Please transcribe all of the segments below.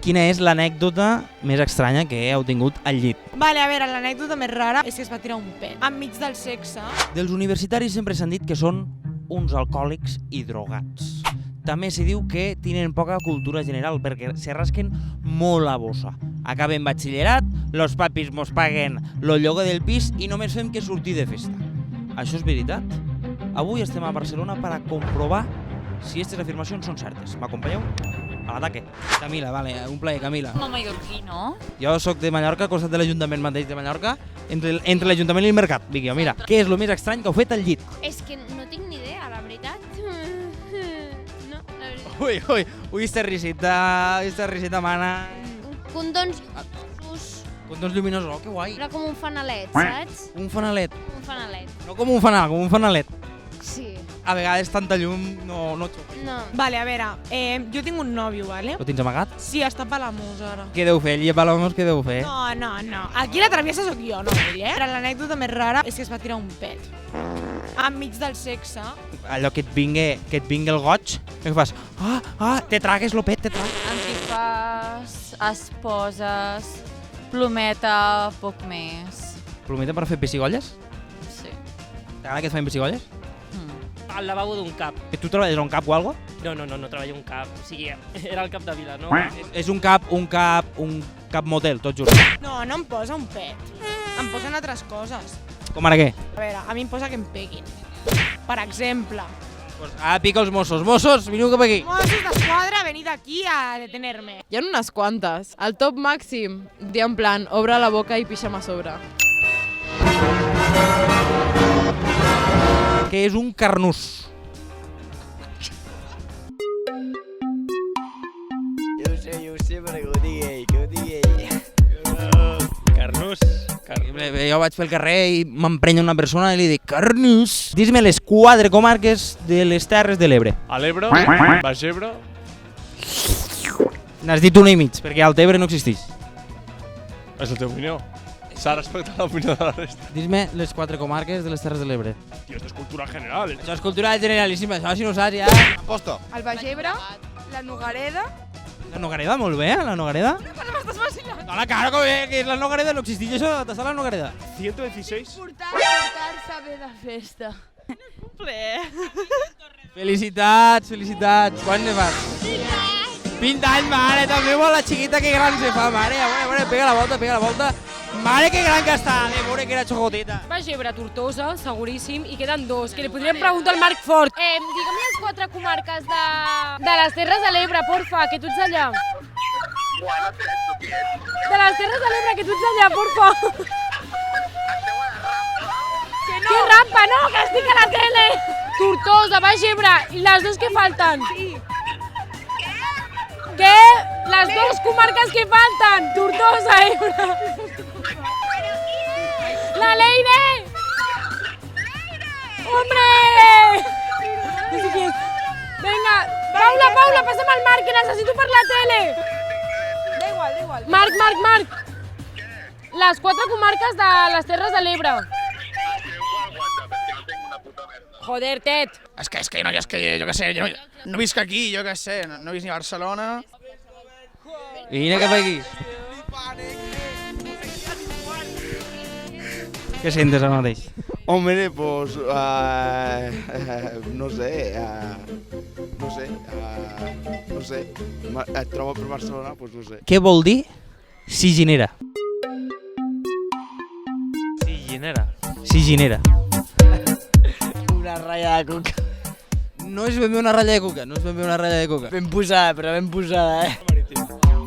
quina és l'anècdota més estranya que heu tingut al llit. Vale, a veure, l'anècdota més rara és que es va tirar un pet enmig del sexe. Dels universitaris sempre s'han dit que són uns alcohòlics i drogats. També s'hi diu que tenen poca cultura general perquè se rasquen molt la bossa. Acaben batxillerat, los papis mos paguen lo lloguer del pis i només fem que sortir de festa. Això és veritat? Avui estem a Barcelona per a comprovar si aquestes afirmacions són certes. M'acompanyeu? A l'ataque. Camila, vale, un plaer, Camila. Com a mallorquí, no? Jo sóc de Mallorca, al costat de l'Ajuntament mateix de Mallorca, entre l'Ajuntament i el Mercat. Vinga, mira, què és el més estrany que heu fet al llit? És que no tinc ni idea, la veritat. No, la veritat. Ui, esta risita, mana. Condons Condons lluminosos, oh, que guai. era com un fanalet, saps? Un fanalet. Un fanalet. No com un fanal, com un fanalet. Sí. A vegades tanta llum no xupa. No. Vale, a veure, jo tinc un nòvio, vale? Ho tens amagat? Sí, està palamós ara. Què deu fer? El llepalomos què deu fer? No. Aquí la traviesa sóc jo, no ell, eh? L'anècdota més rara és que es va tirar un pet enmig del sexe. Allò que et vingui el goig, què fas? Te tragues lo pet, te tragues. Antifàs, esposes, plometa, poc més. Plometa per fer pessigolles? Sí. T'agrada que et fan pessigolles? Al lavabo d'un cap. Que tu treballes a un cap o algo? No treballo a un cap. O sigui, era el cap de vila, no? És un cap motel, tot just. No em posa un pet. Em posen altres coses. Com ara què? A veure, a mi em posa que em peguin. Per exemple, Pues pica els Mossos. Mossos, veniu cap aquí. Mossos d'Esquadra, venid aquí a detenerme. Hi ha unes quantes. El top màxim, dir en plan, obre la boca i pixa'm a sobre. Que és un carnús. Jo ho sé, però que ho digui ell. Carnús. Jo vaig pel carrer i m'emprenya una persona i li dic carnús. Dis-me les 4 comarques de les Terres de l'Ebre. A l'Ebre, Baix Ebre. N'has dit una i mig, perquè al Tebre no existeix. És la teva opinió. S'ha de respectar l'opinió de la resta. Dis-me les 4 comarques de les Terres de l'Ebre. Tio, esto és cultura general. Això és cultura generalíssima, això si no saps ja... Aposto. El Baix Ebre, la Nogareda... La Nogareda, molt bé, la Nogareda. No, la cara, que és la Nogareda, no existeix això, t'està la Nogareda. 116. Portar-se bé de festa. Felicitats. Quan ne fas? 20 anys, mare, també molt la xiquita que gran se fa, mare. A veure, pega la volta. Mare, que gran que està, de veure que era xocoteta. Baix Ebre, Tortosa, seguríssim, i queden 2, que li podríem preguntar al Marc Fort. Digue'm les 4 comarques de les Terres de l'Ebre, porfa, que tu ets allà. De les Terres de l'Ebre, que tu ets allà, porfa. Que no. Que rampa, no, que estic a la tele. Tortosa, Baix Ebre, i les 2 que falten. Què? Les 2 comarques que falten, Tortosa, Ebre. ¡La Leire! ¡Hombre! No sé qui és. Vinga, Paula, passa'm al Marc, que necessito per la tele. Da igual. Marc. Les 4 comarques de les Terres de l'Ebre. Joder, Tet. És que jo què sé, no visc aquí, jo què sé, no visc ni a Barcelona. Vine cap aquí. Què sentes ara mateix? Hombre, pues... no sé. Et trobo per Barcelona, pues no sé. Què vol dir siginera? Siginera. Una ratlla de coca. No és ben bé una ratlla de coca. Ben posada, eh?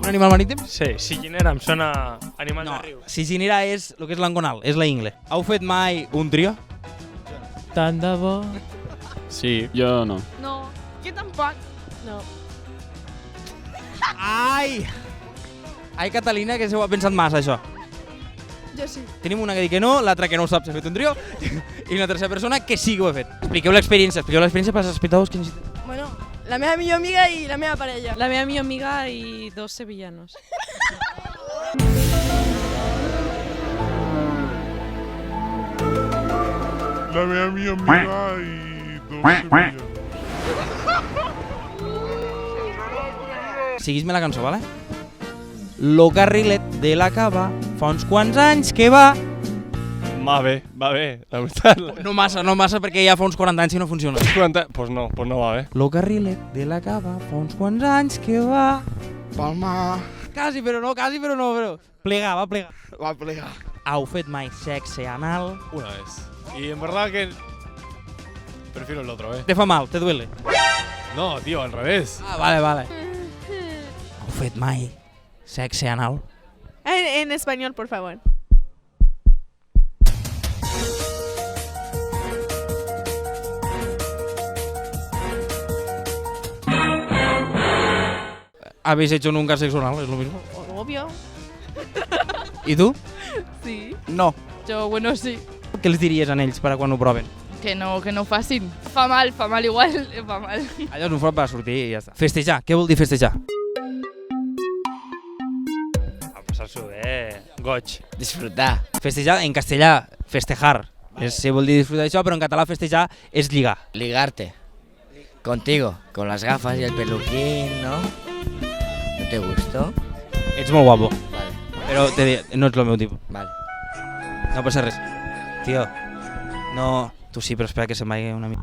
Un animal marítim? Sí, siginera em sona animal de riu. Siginera és el que és l'angonal, és la ingle. Heu fet mai un trio? Tant de bo. Sí, jo no. No, jo tampoc. No. Ai, Catalina, que se ho ha pensat massa, això. Jo sí. Tenim una que diu que no, l'altra que no ho sap si ha fet un trio, i una tercera persona que sí que ho ha fet. Expliqueu l'experiència per als espectadors que necessiten. Bueno, la meva millor amiga i la meva parella. La meva millor amiga i 2 sevillanos. La meva amiga i 2 sevillanos. Seguís-me la cançó, vale? Lo carrilet de la cava fa uns quants anys que va... Va bé, la veritat. No massa, perquè ja fa uns 40 anys que no funciona. 40? Pues no va bé. Lo carrilet de la cava fa uns quants anys que va... Palma. Quasi, però no, però... Plegar, va plegar. Va plegar. Heu fet mai sexe anal? Una vez. Y en verdad que... Prefiero el otro, Te fa mal, te duele? No, tío, al revés. Ah, vale. Heu fet mai sexe anal? En español, por favor. ¿Habéis hecho nunca sexo anal? ¿Es lo mismo? Obvio. ¿Y tú? Sí. No. Yo, bueno, sí. Què els diries a ells per a quan ho proven? Que no facin. Fa mal igual, fa mal. Allò és un fort per sortir i ja està. Festejar, què vol dir festejar? A passar-s'ho bé. Goig. Disfrutar. Festejar, en castellà, festejar. Sí, vol dir disfrutar d'això, però en català festejar és lligar. Ligarte. Contigo. Con las gafas y el peluquín, ¿no? ¿No te gustó? Ets molt guapo, Vale. però no ets el meu tipus. Vale. No passa res. Tio, no... Tu sí, però espera que se'm vagi una mica.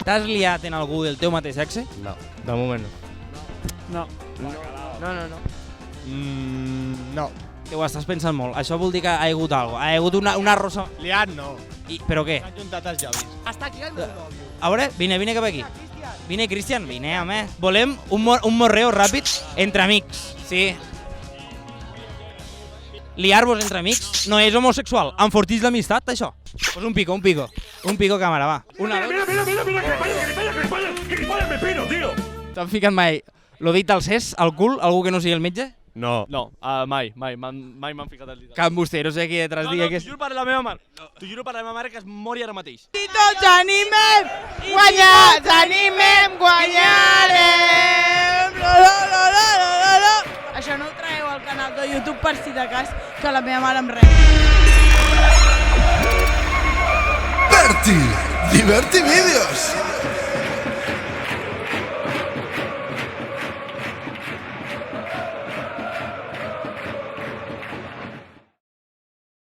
T'has liat en algú del teu mateix sexe? No. De moment no. No. Que ho estàs pensant molt. Això vol dir que ha hagut alguna cosa. Ha hagut una rosa... Liat no. Però què? S'han juntat els llavis. Està aquí el meu nòvio. A veure, vine cap aquí. Vine, Cristian, vine, home. Volem un morreo ràpid entre amics. Sí. Liar-vos entre amics no és homosexual. Enfortix l'amistat, això. Pues un pico. Un pico, càmera, va. Mira, t'han ficat mai lo dit al cés, al cul, algú que no sigui el metge? No, mai m'han ficat el dit. Cap embustero, sé aquí detrás digui que és... T'ho juro per la meva mare. T'ho juro per la meva mare que es mori ara mateix. I tots animem! Guanyats, animem, guanyarem! Això no ho traeu al canal de YouTube per si de cas que la meva mare em rep. Berti, Diverti Vídeos.